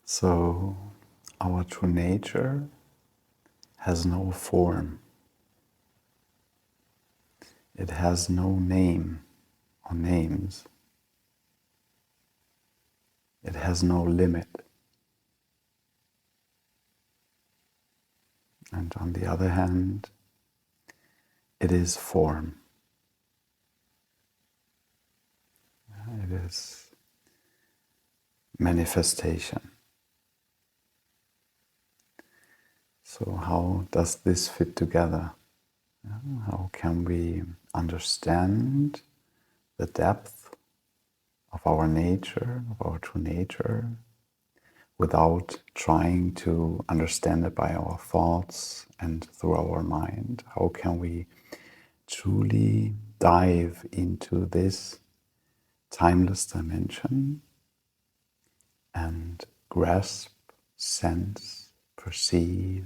So our true nature has no form. It has no name or names. It has no limit. And on the other hand, it is form. It is manifestation. So how does this fit together? How can we understand the depth of our nature, of our true nature, without trying to understand it by our thoughts and through our mind? How can we truly dive into this timeless dimension and grasp, sense, perceive,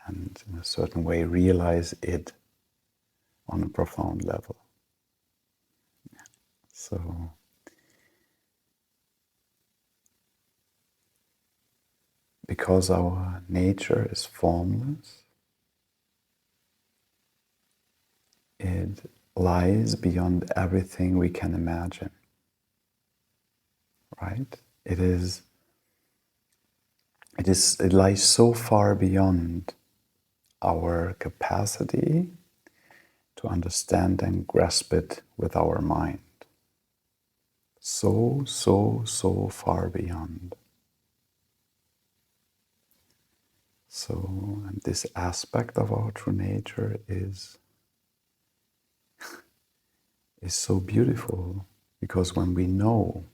and in a certain way realize it on a profound level? So because our nature is formless, it lies beyond everything we can imagine, right? It lies so far beyond our capacity to understand and grasp it with our mind. So far beyond. So, and this aspect of our true nature is so beautiful, because when we know,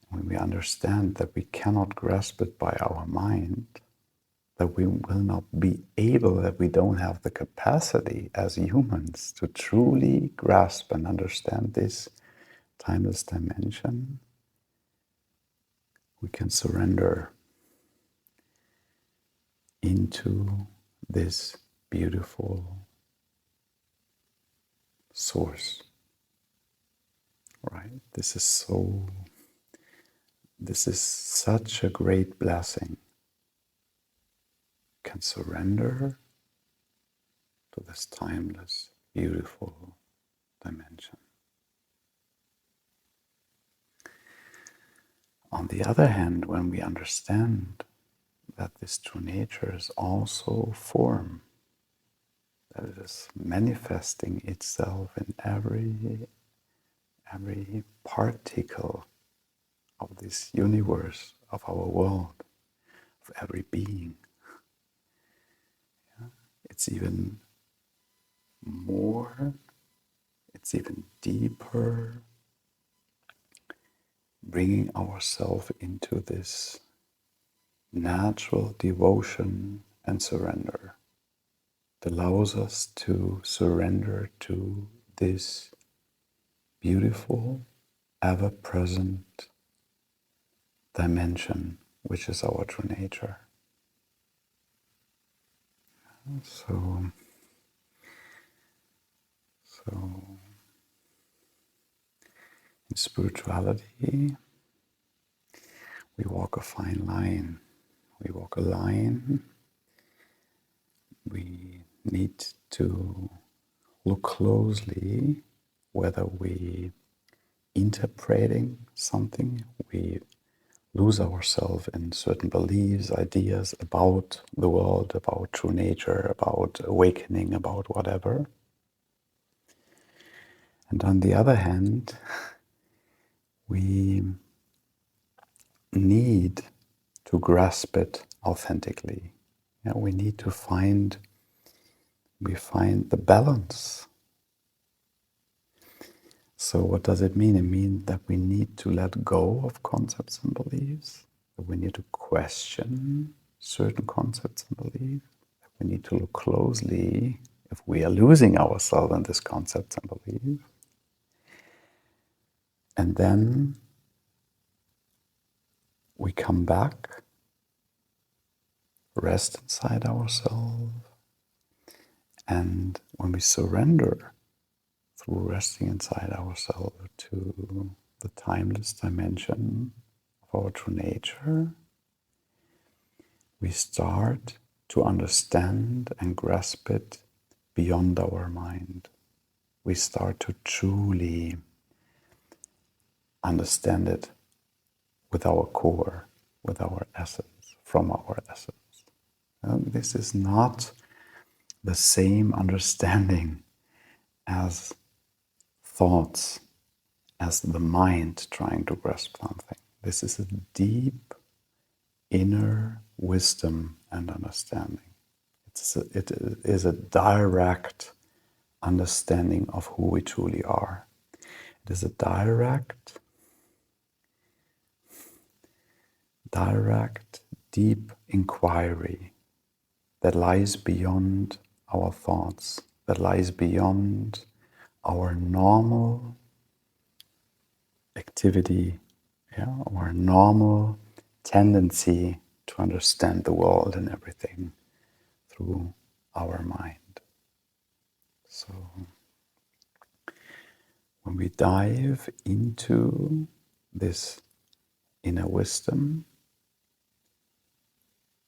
when we understand that we cannot grasp it by our mind, that we will not be able, that we don't have the capacity as humans to truly grasp and understand this timeless dimension, we can surrender into this beautiful source, right? This is such a great blessing. Can surrender to this timeless, beautiful dimension. On the other hand, when we understand that this true nature is also form, that it is manifesting itself in every particle of this universe, of our world, of every being. Yeah? It's even more, it's even deeper, bringing ourselves into this natural devotion and surrender. It allows us to surrender to this beautiful, ever-present dimension, which is our true nature. So in spirituality, we walk a fine line. We walk a line. We need to look closely whether we interpreting something, we lose ourselves in certain beliefs, ideas about the world, about true nature, about awakening, about whatever. And on the other hand, we need to grasp it authentically. Yeah, we need to find the balance. So what does it mean? It means that we need to let go of concepts and beliefs, that we need to question certain concepts and beliefs, that we need to look closely if we are losing ourselves in these concepts and beliefs. And then we come back, rest inside ourselves, and when we surrender through resting inside ourselves to the timeless dimension of our true nature, we start to understand and grasp it beyond our mind. We start to truly understand it with our core, with our essence, from our essence. This is not the same understanding as thoughts, as the mind trying to grasp something. This is a deep inner wisdom and understanding. It is a direct understanding of who we truly are. It is a direct, deep inquiry that lies beyond our thoughts, that lies beyond our normal activity, our normal tendency to understand the world and everything through our mind. So when we dive into this inner wisdom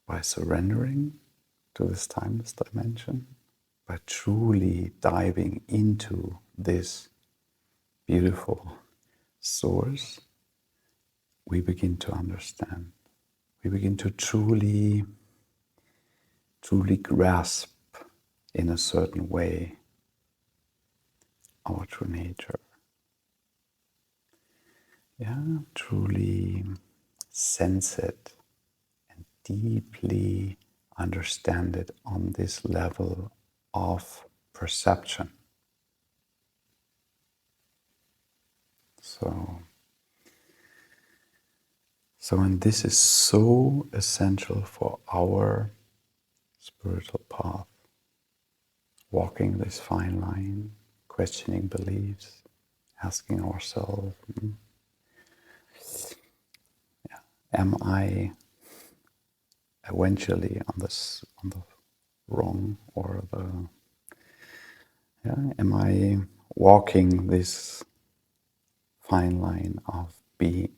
by surrendering to this timeless dimension, by truly diving into this beautiful source, we begin to understand. We begin to truly grasp in a certain way our true nature. Truly sense it and deeply understand it on this level of perception. And this is so essential for our spiritual path. Walking this fine line, questioning beliefs, asking ourselves, am I eventually on the wrong or am I walking this fine line of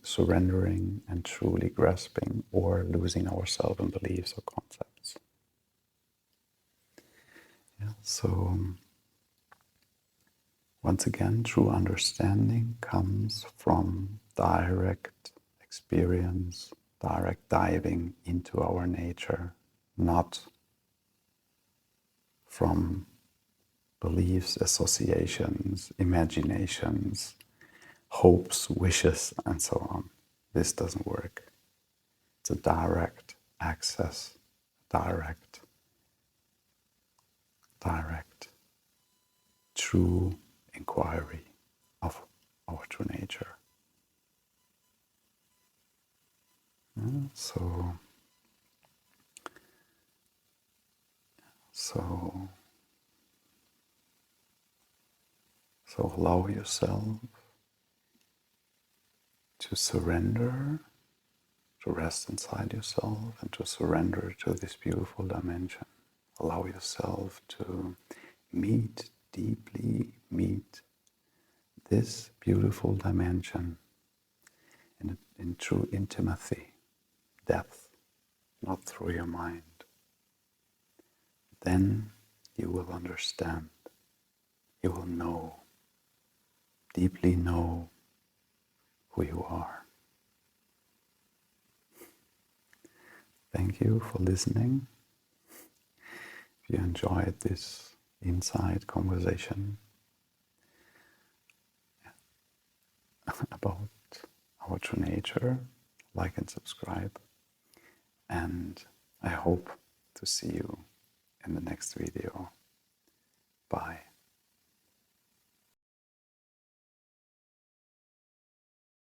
surrendering and truly grasping, or losing ourselves in beliefs or concepts? So once again, true understanding comes from direct experience, direct diving into our nature, not from beliefs, associations, imaginations, hopes, wishes, and so on. This doesn't work. It's a direct access, direct, true inquiry of our true nature. So allow yourself to surrender, to rest inside yourself, and to surrender to this beautiful dimension. Allow yourself to deeply meet this beautiful dimension in true intimacy, depth, not through your mind. Then you will understand, you will know, deeply know who you are. Thank you for listening. If you enjoyed this inside conversation about our true nature, like and subscribe. And I hope to see you in the next video. Bye.